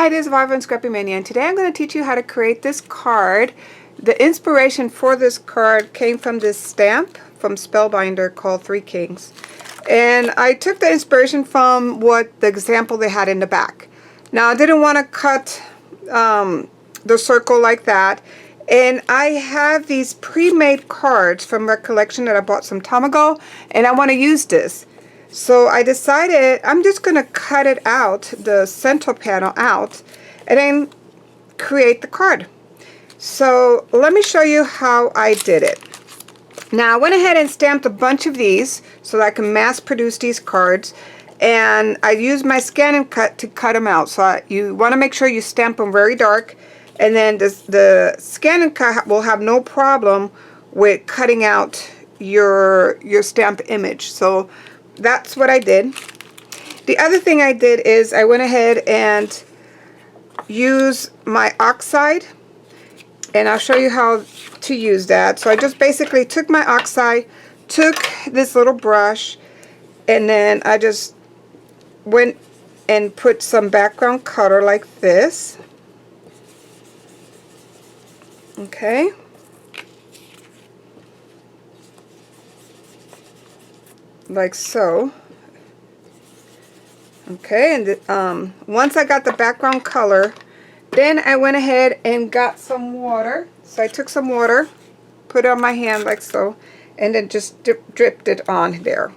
Hi, this is Viva and Scrappy Mania, and today I'm going to teach you how to create this card. The inspiration for this card came from this stamp from Spellbinder called Three Kings. And I took the inspiration from what the example they had in the back. Now, I didn't want to cut the circle like that. And I have these pre-made cards from Recollection that I bought some time ago, and I want to use this. So I decided I'm just going to cut it out, the center panel out, and then create the card. So let me show you how I did it. Now I went ahead and stamped a bunch of these so that I can mass produce these cards, and I used my scan and cut to cut them out. So you want to make sure you stamp them very dark, and then the scan and cut will have no problem with cutting out your stamped image. So that's what I did. The other thing I did is I went ahead and used my oxide, and I'll show you how to use that. So I just basically took my oxide, took this little brush, and then I just went and put some background color like this. Okay. Like so. Okay, and once I got the background color, then I went ahead and got some water. So I took some water, put it on my hand like so, and then just dripped it on there.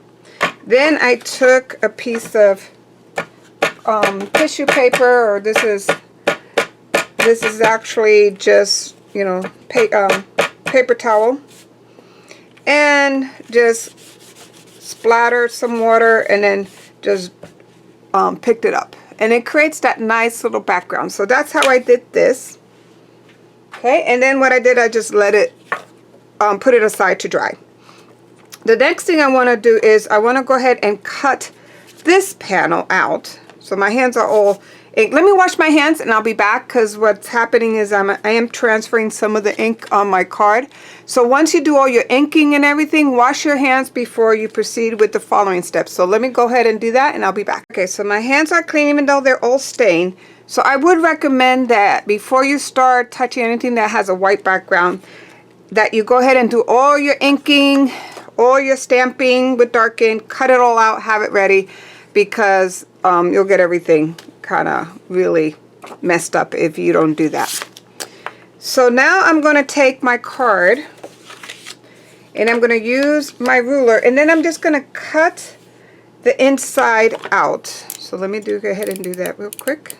Then I took a piece of tissue paper, or this is actually just, you know, paper towel, and just splattered some water, and then just picked it up, and it creates that nice little background. So that's how I did this. Okay, and then what I did, I just let it put it aside to dry. The next thing I want to do is I want to go ahead and cut this panel out. So my hands are all ink. Let me wash my hands and I'll be back, because what's happening is I am transferring some of the ink on my card. So once you do all your inking and everything, wash your hands before you proceed with the following steps. So let me go ahead and do that and I'll be back. Okay, so my hands are clean even though they're all stained. So I would recommend that before you start touching anything that has a white background, that you go ahead and do all your inking, all your stamping with dark ink, cut it all out, have it ready, because you'll get everything kind of really messed up if you don't do that. So now I'm going to take my card and I'm going to use my ruler, and then I'm just going to cut the inside out. So let me go ahead and do that real quick.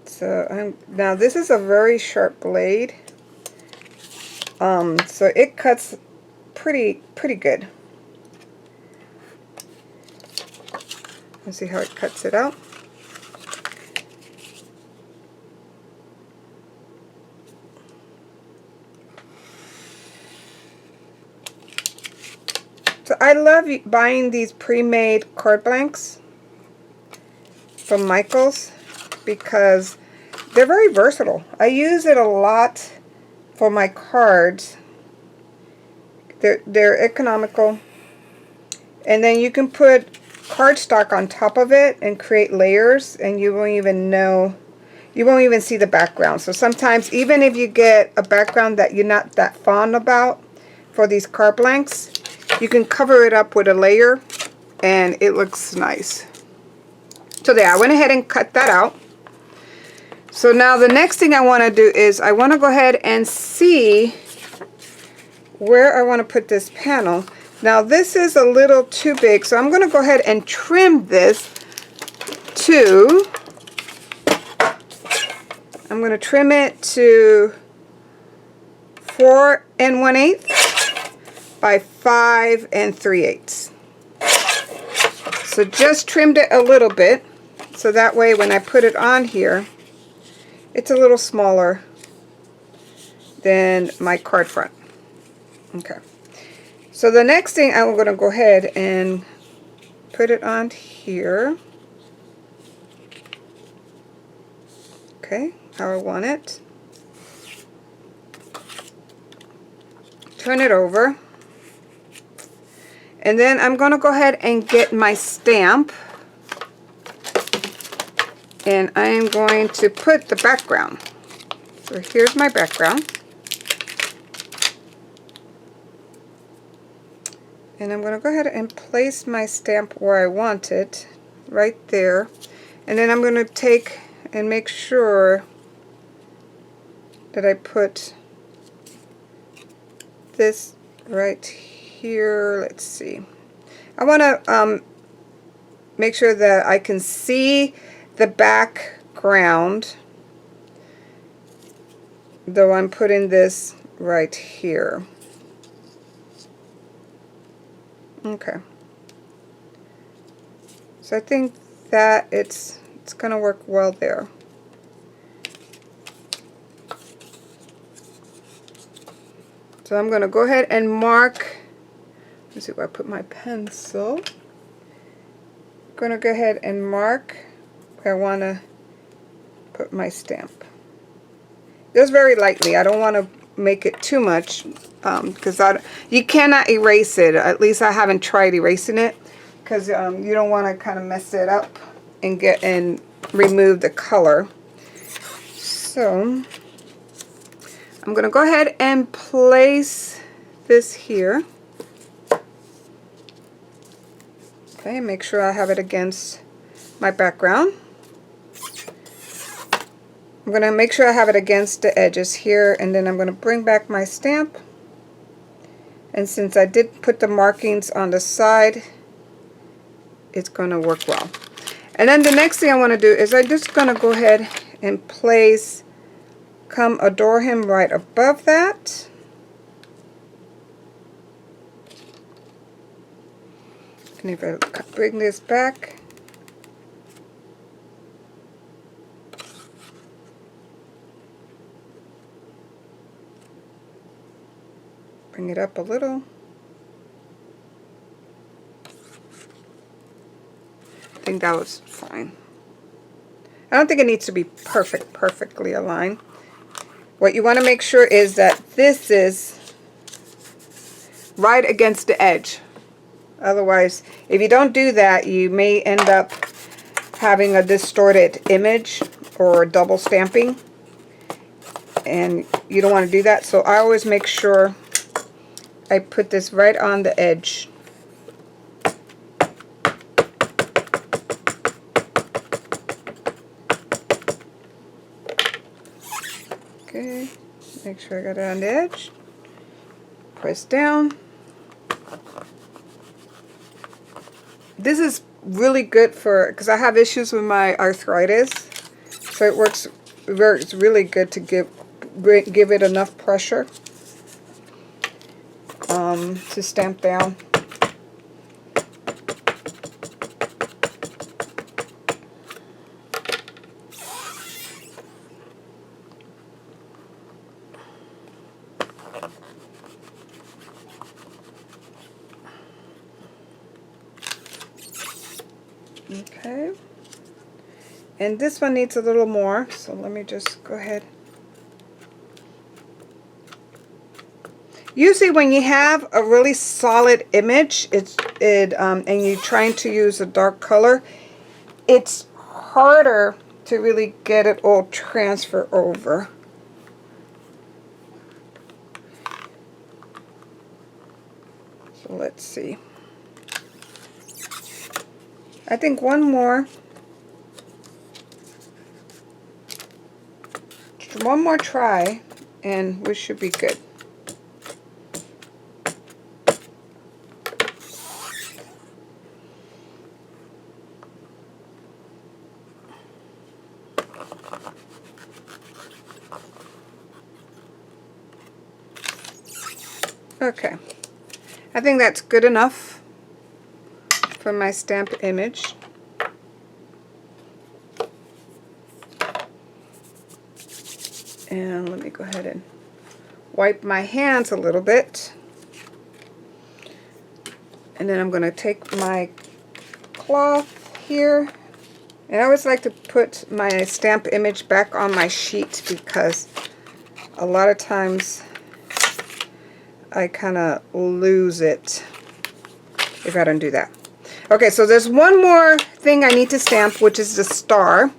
So now this is a very sharp blade, so it cuts pretty good. Let's see how it cuts it out. So I love buying these pre-made card blanks from Michaels, because they're very versatile. I use it a lot for my cards. They're economical, and then you can put cardstock on top of it and create layers, and you won't even know, you won't even see the background. So sometimes even if you get a background that you're not that fond about for these card blanks, you can cover it up with a layer and it looks nice. So there, I went ahead and cut that out. So now the next thing I want to do is I want to go ahead and see where I want to put this panel. Now this is a little too big, so I'm going to go ahead and trim this to, I'm going to trim it to 4 1/8 by 5 3/8. So just trimmed it a little bit, so that way when I put it on here, it's a little smaller than my card front. Okay. So the next thing, I'm going to go ahead and put it on here. Okay, how I want it. turn it over. And then I'm going to go ahead and get my stamp. And I am going to put the background. So here's my background. And I'm going to go ahead and place my stamp where I want it, right there. And then I'm going to take and make sure that I put this right here. Let's see. I want to make sure that I can see the background, though I'm putting this right here. Okay. So I think that it's going to work well there. So I'm going to go ahead and mark. Let's see where I put my pencil. I'm going to go ahead and mark where I want to put my stamp. Just very lightly. I don't want to make it too much because you cannot erase it. At least I haven't tried erasing it, because you don't want to kind of mess it up and remove the color. So I'm going to go ahead and place this here. Okay, make sure I have it against my background. I'm going to make sure I have it against the edges here, and then I'm going to bring back my stamp. And since I did put the markings on the side, it's going to work well. And then the next thing I want to do is I'm just going to go ahead and place Come Adore Him right above that. And if I bring this back, bring it up a little. I think that was fine. I don't think it needs to be perfectly aligned. What you want to make sure is that this is right against the edge. Otherwise, if you don't do that, you may end up having a distorted image or double stamping. And you don't want to do that. So I always make sure I put this right on the edge. Okay, make sure I got it on the edge. Press down. This is really good for, because I have issues with my arthritis, so it works it's really good to give it enough pressure to stamp down. Okay, and this one needs a little more, so let me just go ahead. Usually when you have a really solid image, and you're trying to use a dark color, it's harder to really get it all transfer over. So let's see. I think one more try and we should be good. Okay, I think that's good enough for my stamp image. And let me go ahead and wipe my hands a little bit. And then I'm going to take my cloth here. And I always like to put my stamp image back on my sheet, because a lot of times I kind of lose it if I don't do that. Okay, so there's one more thing I need to stamp, which is the star.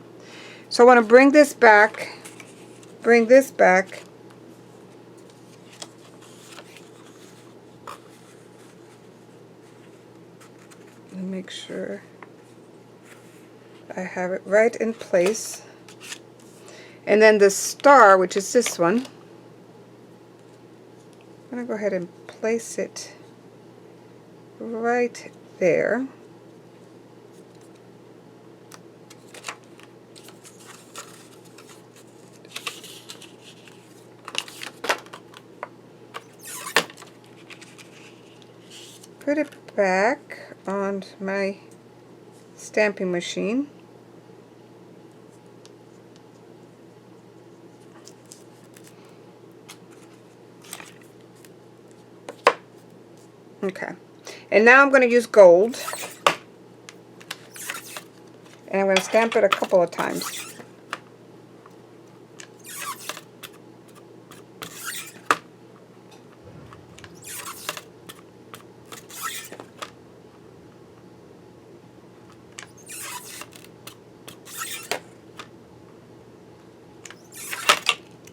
So I want to bring this back, and make sure I have it right in place. And then the star, which is this one, I'm going to go ahead and place it right there. Put it back on my stamping machine. Okay, and now I'm going to use gold, and I'm going to stamp it a couple of times.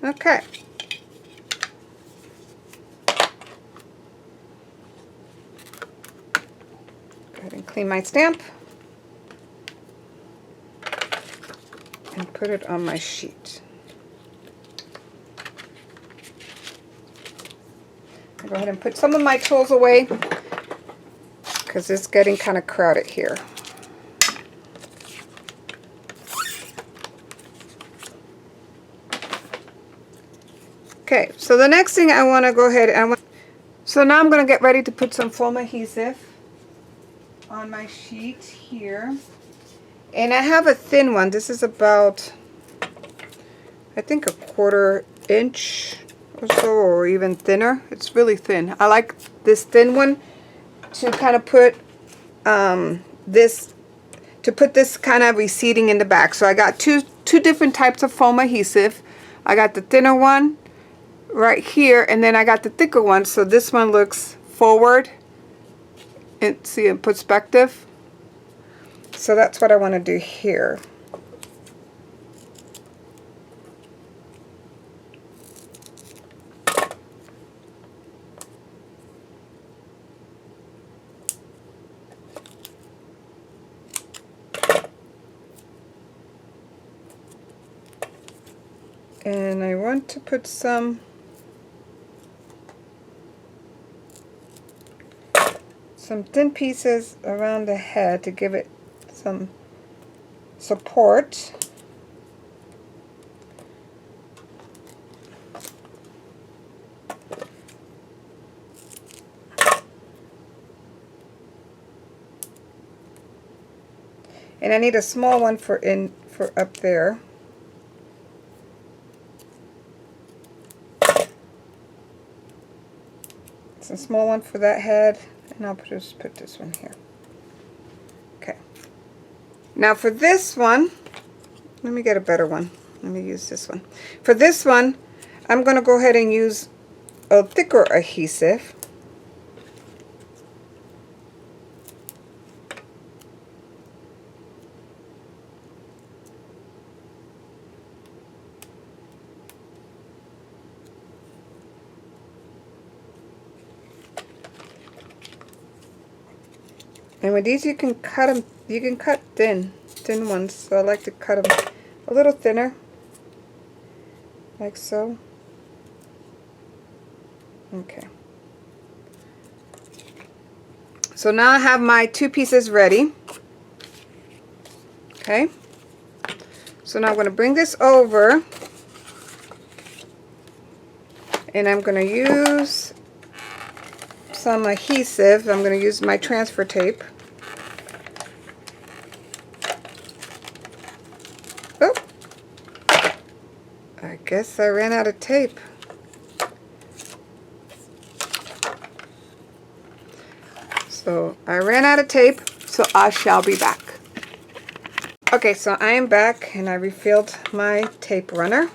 Okay. Go ahead and clean my stamp and put it on my sheet. I'll go ahead and put some of my tools away because it's getting kind of crowded here. Okay, so the next thing I want to go ahead and so now I'm going to get ready to put some foam adhesive on my sheet here. And I have a thin one. This is about, I think, a 1/4 inch or so, or even thinner. It's really thin. I like this thin one to kind of put this kind of receding in the back. So I got two different types of foam adhesive. I got the thinner one right here, and then I got the thicker one. So this one looks forward and see in perspective. So that's what I want to do here. And I want to put some thin pieces around the head to give it some support. And I need a small one for up there. It's a small one for that head, and I'll just put this one here. Okay. Now for this one, let me get a better one. Let me use this one. For this one, I'm going to go ahead and use a thicker adhesive. And with these, you can cut them. You can cut thin ones. So I like to cut them a little thinner, like so. Okay. So now I have my 2 pieces ready. Okay. So now I'm going to bring this over, and I'm going to use some adhesive. I'm going to use my transfer tape. Oh, I guess I ran out of tape. So I ran out of tape, so I shall be back. Okay, so I am back, and I refilled my tape runner.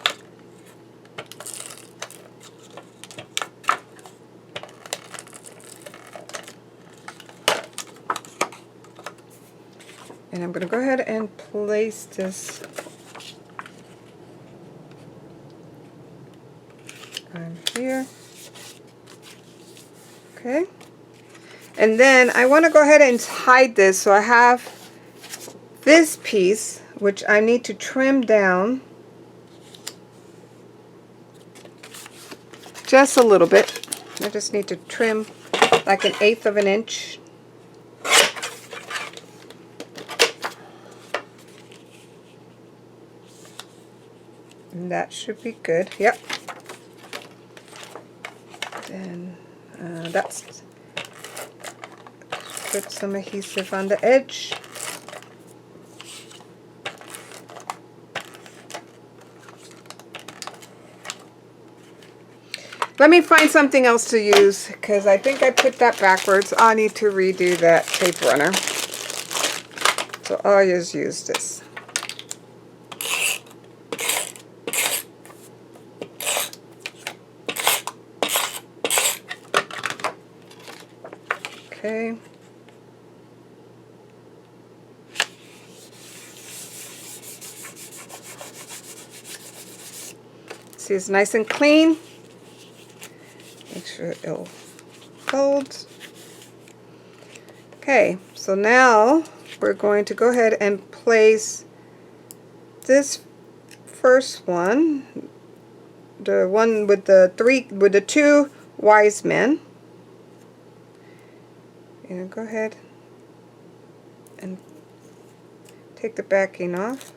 And I'm going to go ahead and place this on here. Okay. And then I want to go ahead and hide this. So I have this piece, which I need to trim down just a little bit. I just need to trim like 1/8 of an inch. And that should be good. Yep. Then that's, put some adhesive on the edge. Let me find something else to use because I think I put that backwards. I need to redo that tape runner. So I'll just use this. Okay. See, it's nice and clean. Make sure it'll hold. Okay, so now we're going to go ahead and place this first one, the one with the two wise men. And go ahead and take the backing off.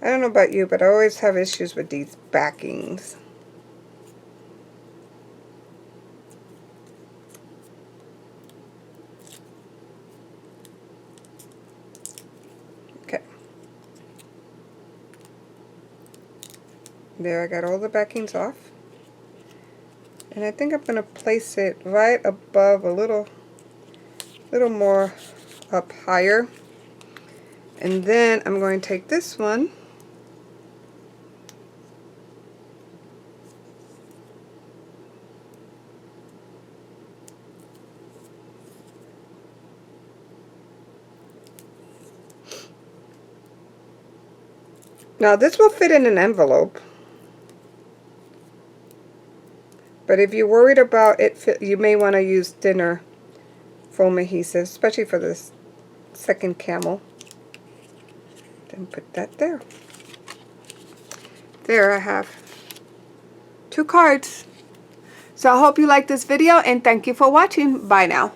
I don't know about you, but I always have issues with these backings. Okay. There, I got all the backings off. And I think I'm going to place it right above a little more up higher. And then I'm going to take this one now this will fit in an envelope. But if you're worried about it, you may want to use thinner foam adhesive, especially for this second camel. Then put that there. There I have 2 cards. So I hope you liked this video and thank you for watching. Bye now.